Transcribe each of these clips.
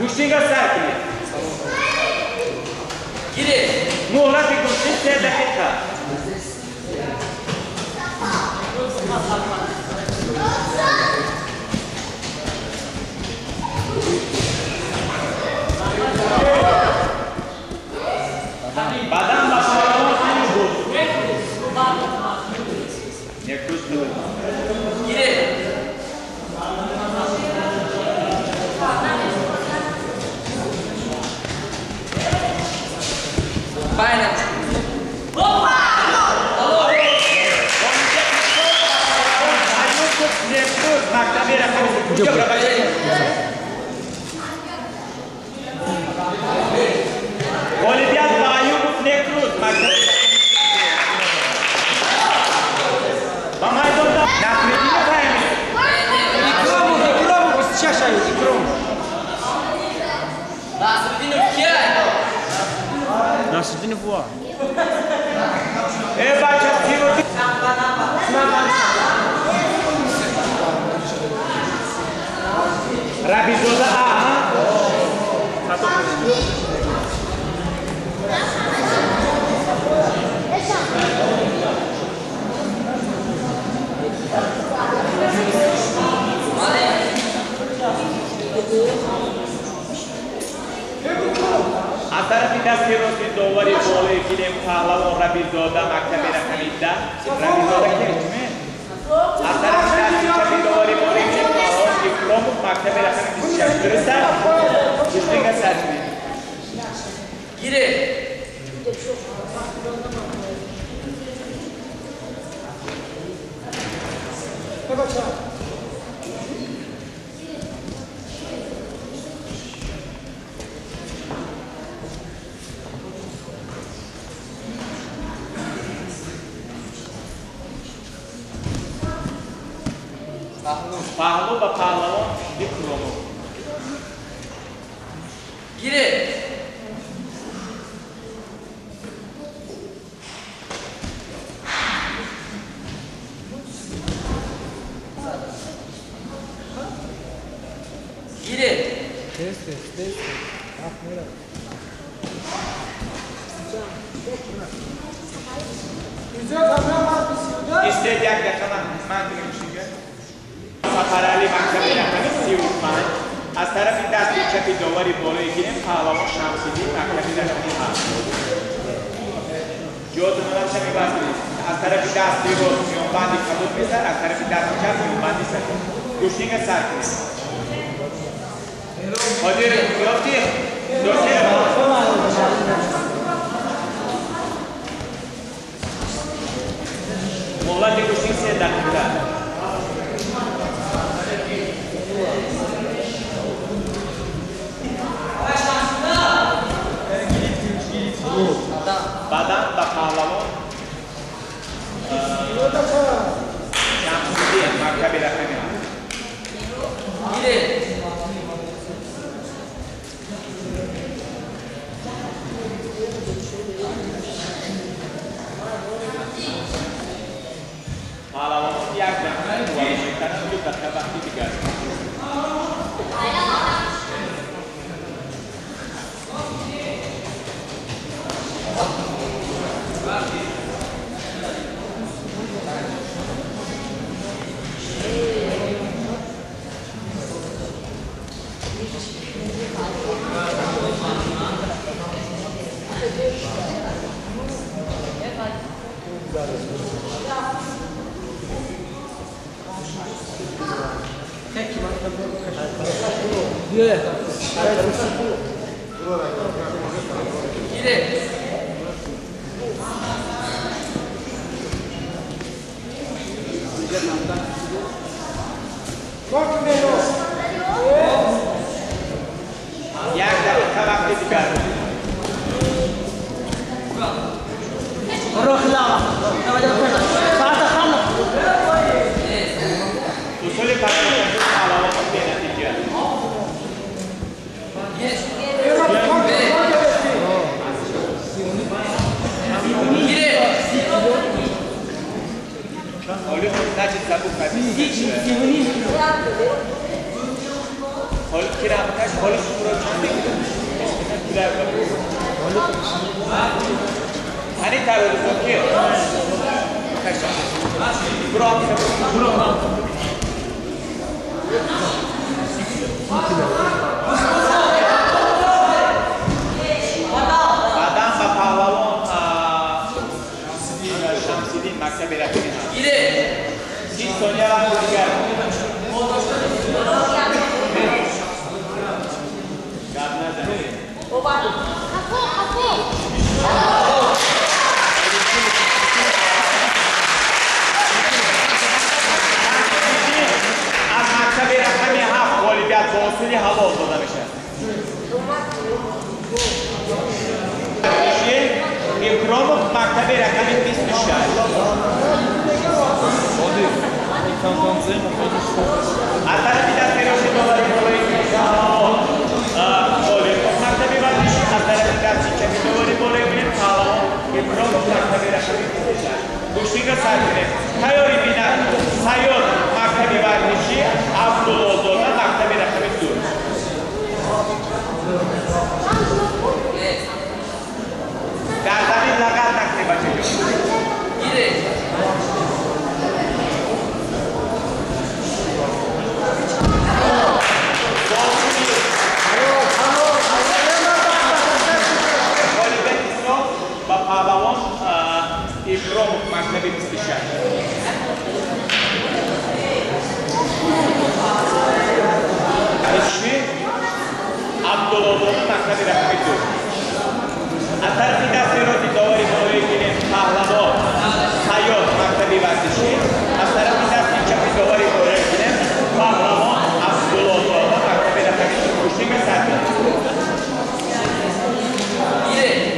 گوشتینگا سر کنید گیره مهلت گوشتین 3 دقیقه بدن با پاهلوان همین بود یک روز بود گیره باید مکتبی رقم کجا برای والیبیاد با ایوب نکروز مکتبی با مایدون دا نفریدی نفهمی ایکرام است چه شاید ایکرام ناصرالدین کیه ناصرالدین فوا ای بچه تیروتی ربی زوده از طرفی دستی روزی دوباری بوله گیریم پهلوان ربی زوده مکتب رقمی 10 ربی زوده که چمه؟ از طرفی دستی چپی دوباری بوله گیریم پهلوان دیپلوم مکتب رقمی 26 درسته؟ گوشتینگا سر کنید گیره پهلو با پهلوان دیپلوم گیره گیره استید یک دقیقه من دیگه میشینگه سفر علی مکتب رقمی 35 از طرف دستی چپی دوباری بالای گیریم پهلوان شمسیدی مکتب رقمی 7 جوتون نمشه میبستید از طرف دستی رو میونبندی کبود میسر از طرف دستی چپ میونبندی سر گوشتینگ سر کنید حاضر یافتی دوسته مولد گوشتینگ 3 دقیقه بدن با پهلوان شمسیدی مکتب رقمی گیره پهلوان یک دقیقه ولی میکنن 2 دقیقه وقتی دیگر گیره یک دقیقه وقتی دیگر اصول پسند پهلوان به نتیجه حالی خود نجید زبون خیلی حالی که رمتش حالی شکرات Hani tabii sokuyor. Buram. Adam ve Pahlavon Şamsidin maktab rakibine. Gire. Siz Sonya var Rüzgar. Gardner de. از مکتب رقمی 7 والیبال بازسازی هوا داده میشه. ابرام مکتب رقمی 26. از طرف دست روشی داوری بالای مکتب ورزشی از طرف دست چپی داوری بالای پهلوان ابرام مکتب رقمی 26. گوشتیگا سرکنه تیاری بیند سیاد مکتب ورزشی عبدالعزاده مکتب رقمی 2. در زمین لغت نکنه بچه جو. Gire. با پهلوان ابرام مکتب 26. اسمی عبدالعزاده مکتب رقمی 2. از طرف دست راستی داوری بالای گیریم پهلوان سیاد مکتب ورزشی از طرف دست چپی داوری بالای گیریم پهلوان عبدالعزاده مکتب رقمی 2. گوشتیگا سرکنه Gire.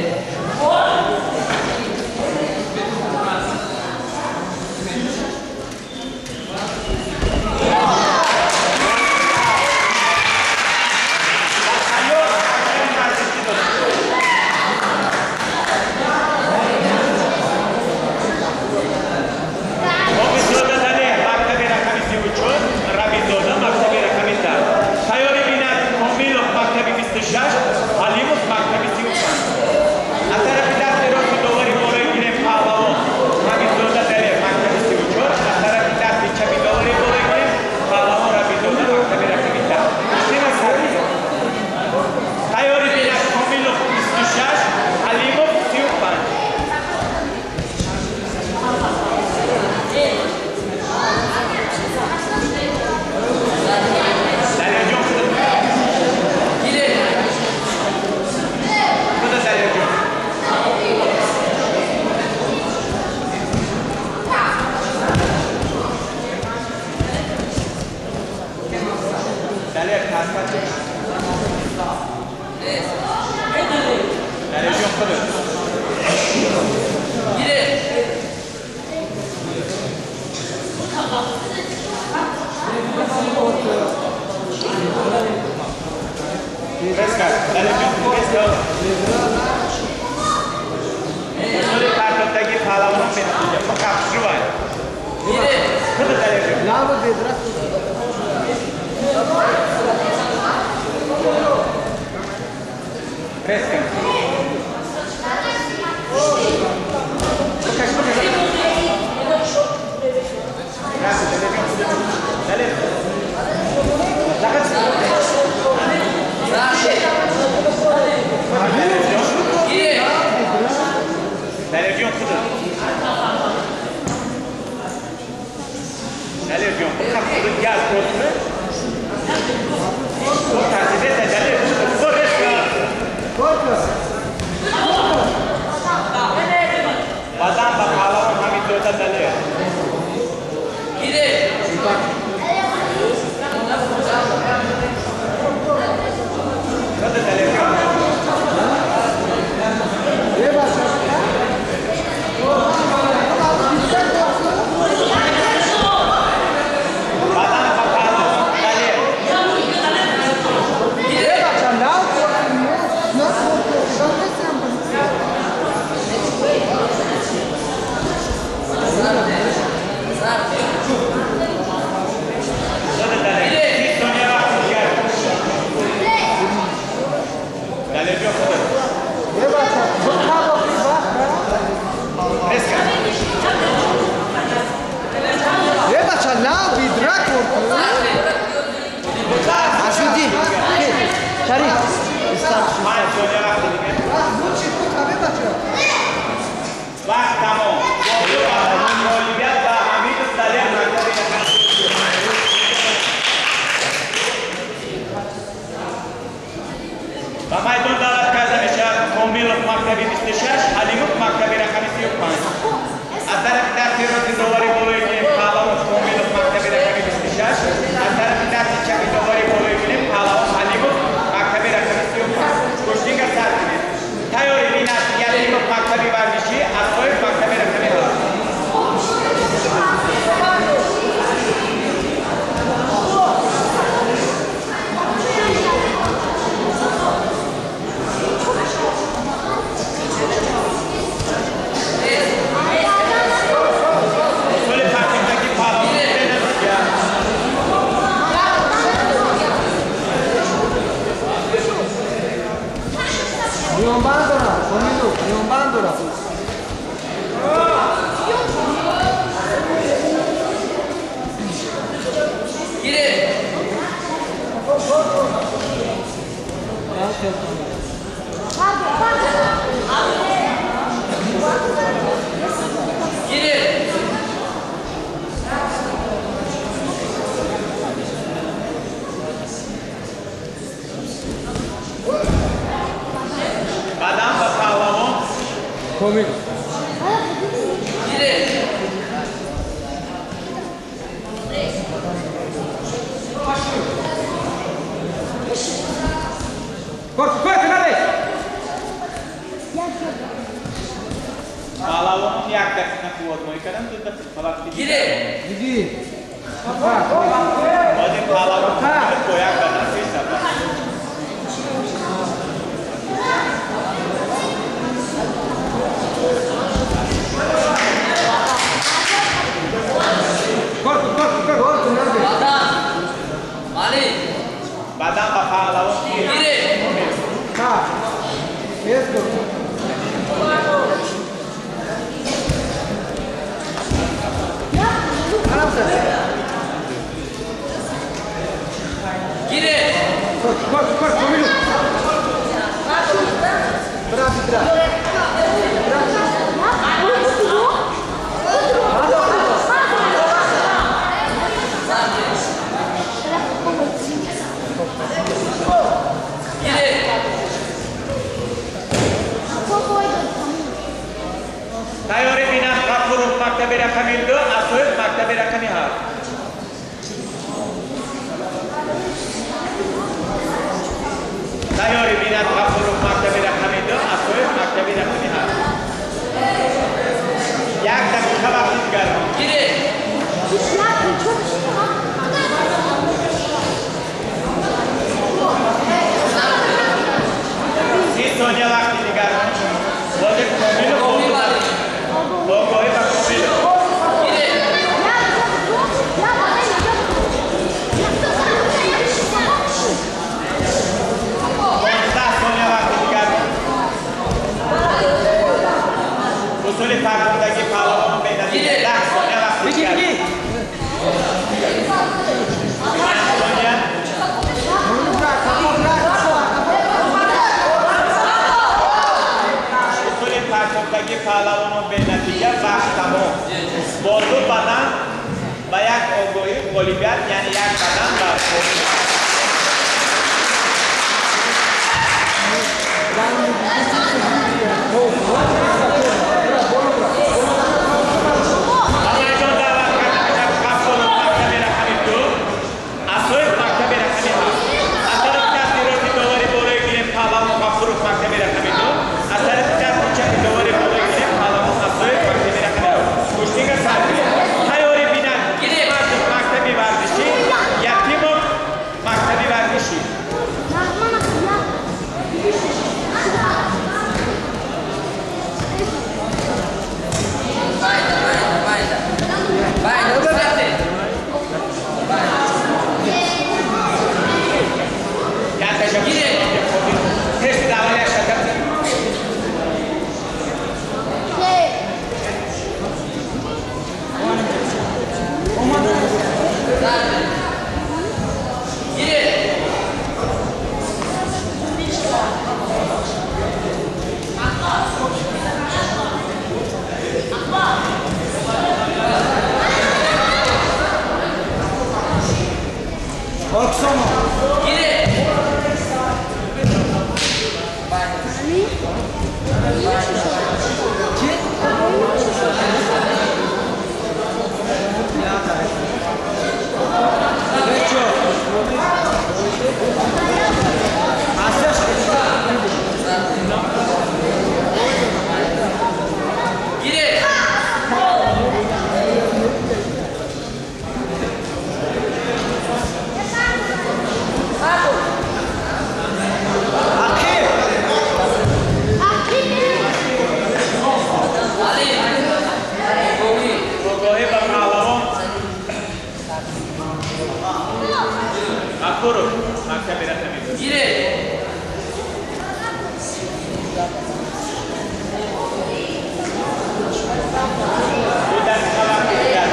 Corta! Talep yok mudur? Eska. Bacha, la vidra corpo. Ajudi. Sharif. Hayır, Sonya vakti değil mi? Bak, tamam. Doğru badan, Olimpiyat ve Hamid Talep Maktabi'ne karşı. Bamaydon davet kazanışa, Komilov Maktabi Bistişaş, Halimov Maktabi Rakamisi Yukman. Az tarafı dersi rozi dovari bolu ilgilim, Palavov Komilov Maktabi Rakami Bistişaş, az tarafı dersi çaki dovari bolu ilgilim, Palavov Halimov Maktabi Rakamisi Yukman. Kuştinga sartimi. Tayori binat Yalimov Maktabi Vardişi, Asoyev Maktabi Rakami Hal. Riombandora, comigo, Riombandora. Gire. Gire. Badam ve Palavov. Comigo. Gire. Corta, cadê? Palavov'un yaklaşık kuvvetini yıkarım, dur da falan bir Gire. Didi. Hadi Palavov koyak kadar bir sefer. Corta, cadê? Badam. Mali. Badam ve Palavov. Gire. Tá. Isso. Gire. Corta, comigo. Bravo, bravo. Gire. Tayori binat Kapurov Maktabi Rakami 2, Asoyev Maktabi Rakami Hal. Tayori binat Kapurov Maktabi Rakami 2, Asoyev Maktabi Rakami Hal. Yak dakika vakit garma. Gire. Si Sonya vakti garma. Boleh Komilov Komi Mali. Logo ve Komilov. Gire. Konsta Sonya vakti garma. Usulü takımdaki Palavov'un bedeli. Dak Sonya vakti garma. Sonya. Usulü takımdaki Palavov'un bedeli. Baş tamam. Bordu badan bayak ogoyu Olimpiyat yani yak badan var. Bamaydon davet kazanacak Kapurov Maktabi Rakami 2, Asoyev Maktabi Rakami Hal. Atarıkçak Tiroti Dovari Bolu ilgilim Palavov Kapurov Maktabi Rakami 2, Atarıkçak Uçak Dovari Bolu ilgilim Palavov Asoyev Maktabi Rakami Hal. Kuştinga sarkı. Tayori binat Maktabi Vardişi, Yakimov Akuruk, maksa berat kami. Gire. Sudah salah kita.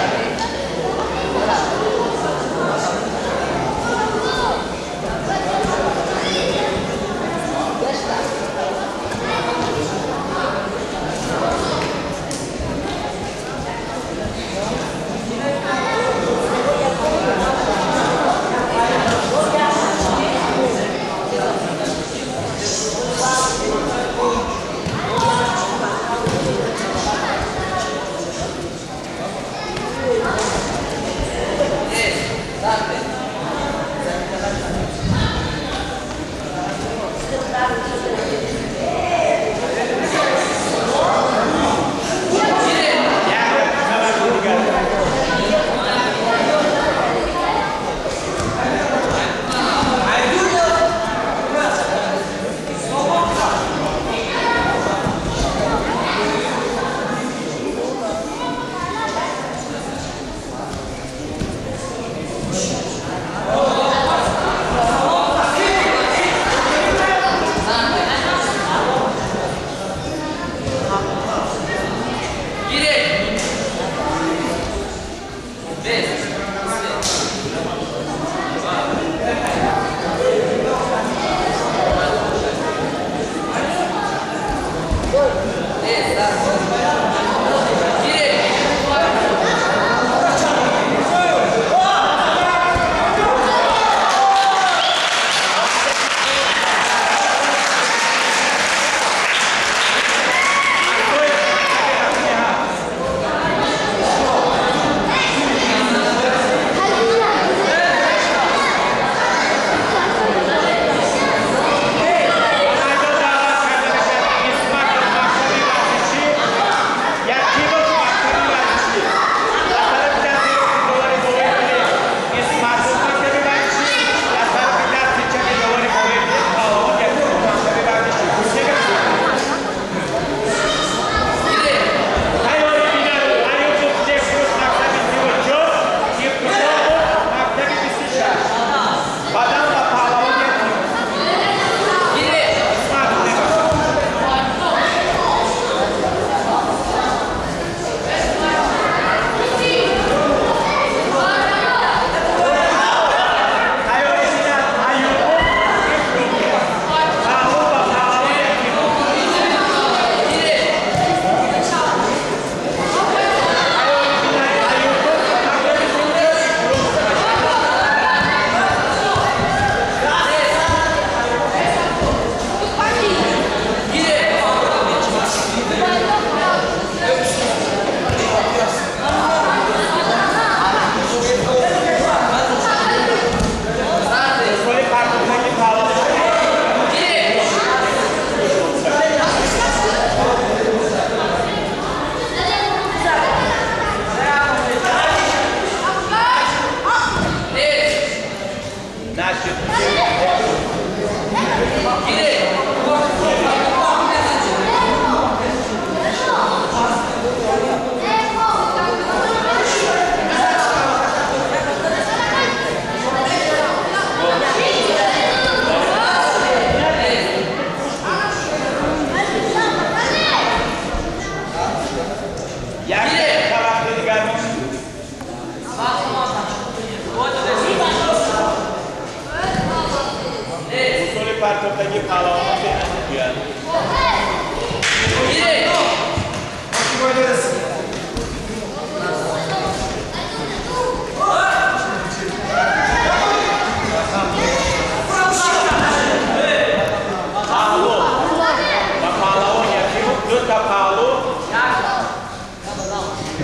تا پالو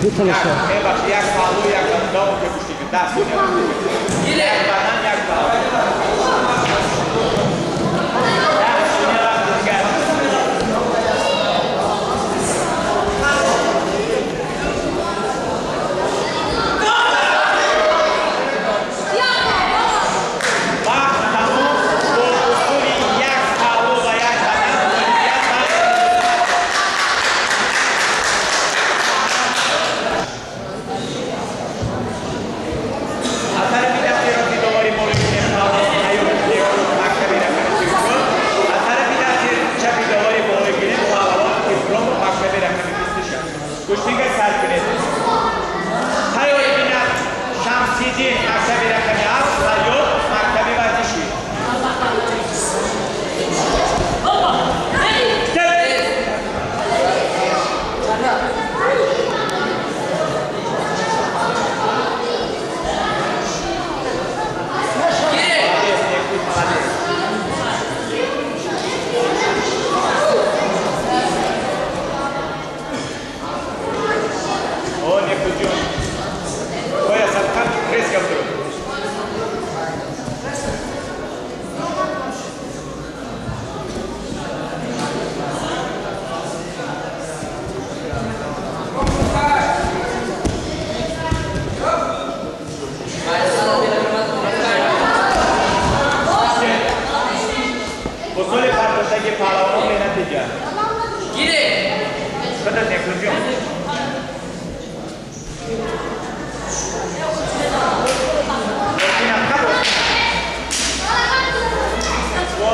یک پالو یک اندام که کشتی که دست کنیم یک بدن یک پالو کشتیگه سر کنید تایو بینم شمسیدین مکتبی رقمی 7 تایو مکتبی ورزشی ये पालाओं में लेना चाहिए गिरे बता देख लो लेकिन आपका वो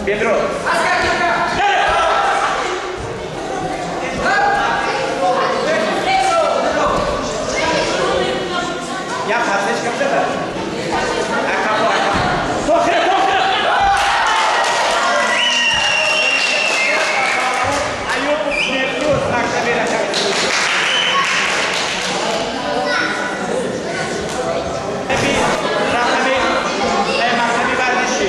Pedro. Ya kardeş kapta da. Akapo akapo. Tokre tokre. Ayup Neptun maktabi rakami. Maktabi ورزشی.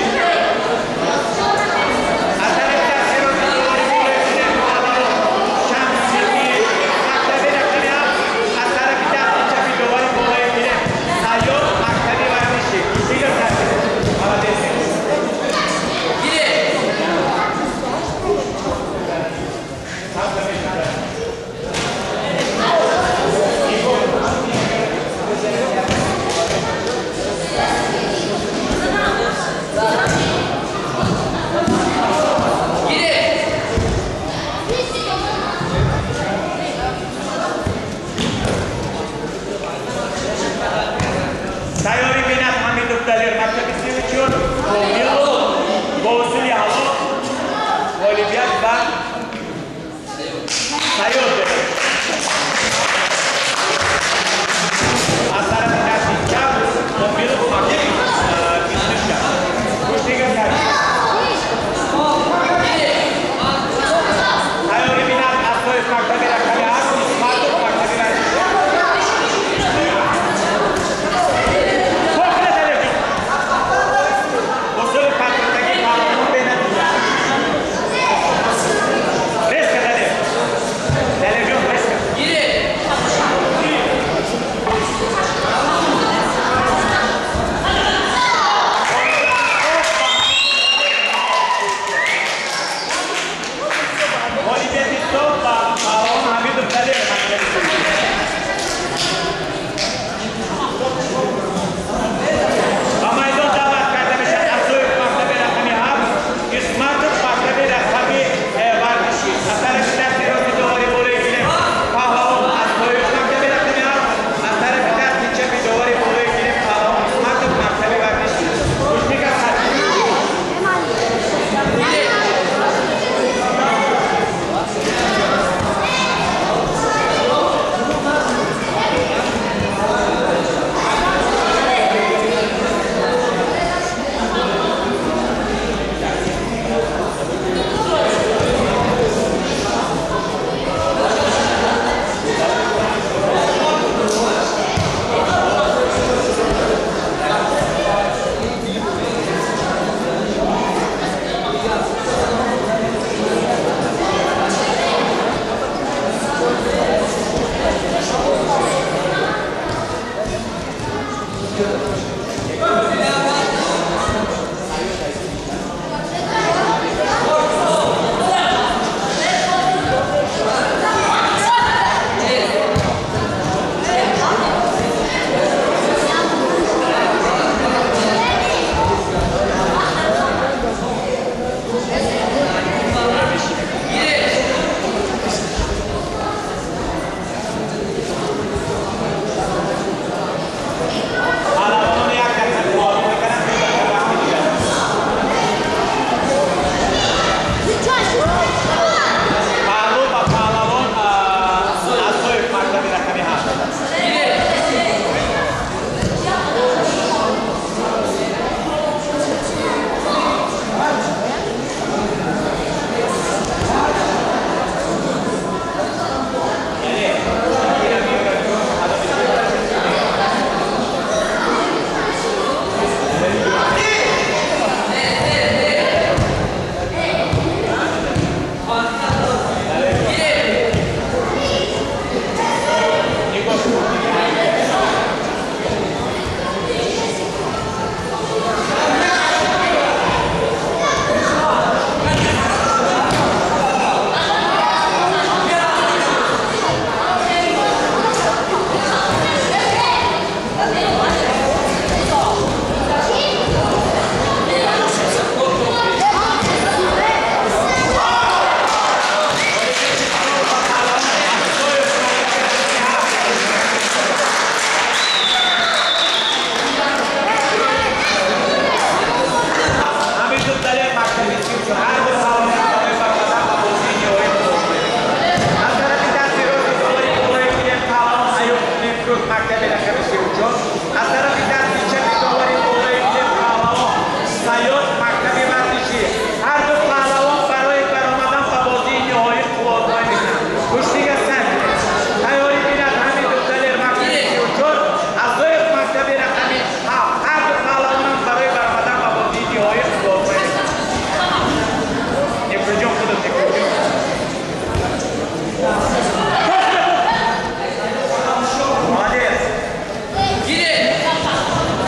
مکتب رقم 34 از طرف دستی چپ داوری قوه تیم پهلوان سیاد مکتب ورزشی هر دو پهلوان برای برآمدن به بازی نهایی قوت‌آزمایی می‌کنند. کشتی سنگ تیاری بیند همین دو دلیر مکتب 34 از دوی مکتب رقم 7 هر دو پهلوان برای برآمدن به بازی نهایی قوت‌آزمایی می‌کنند. نفرجون خودت نفرجون Gire.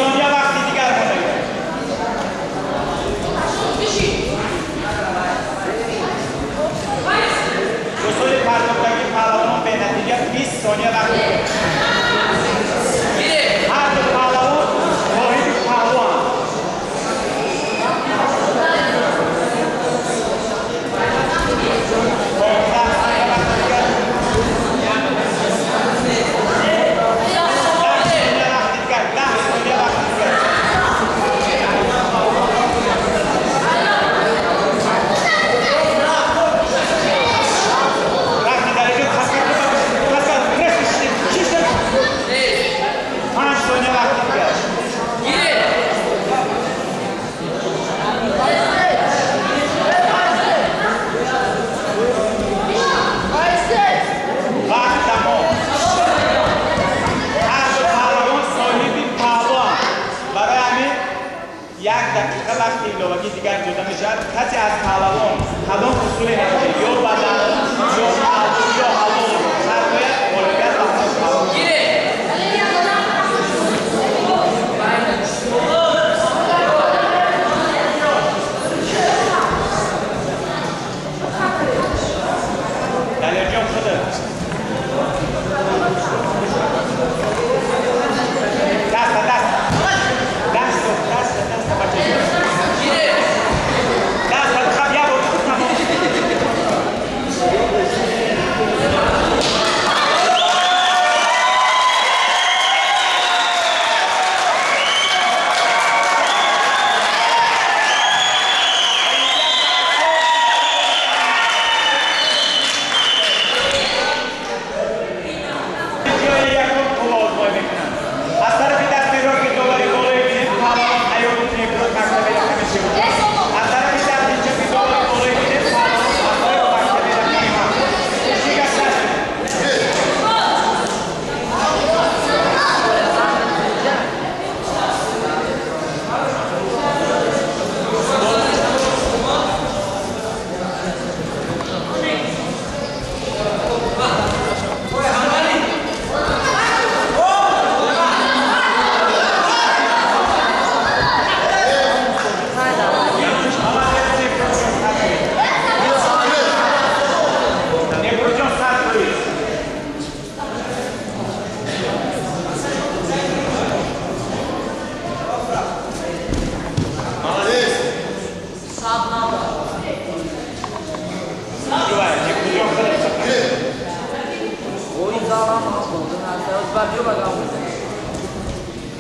ثانیه وقتی دیگر مونده. رسول پرداختگی پهلوان به نتیجه 20 ثانیه وقت دارد. هر دو پهلوان واحد پهلوان. کسی از پهلوان کدام اصول نمیشه یا بدن یا حلق یا حلق هر باید اولویت اصلا پهلوان دلیر جان خدا دست بچه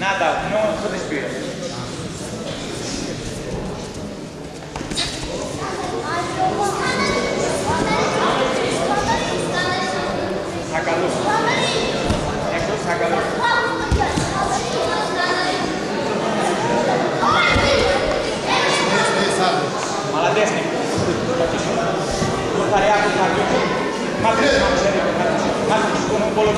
Nada, não sou despedido. Sacalo. Eso, sacalo. Молодец, Ник. Повторяй, повторяй. Смотри, смотри, смотри. Смотри, что он полу.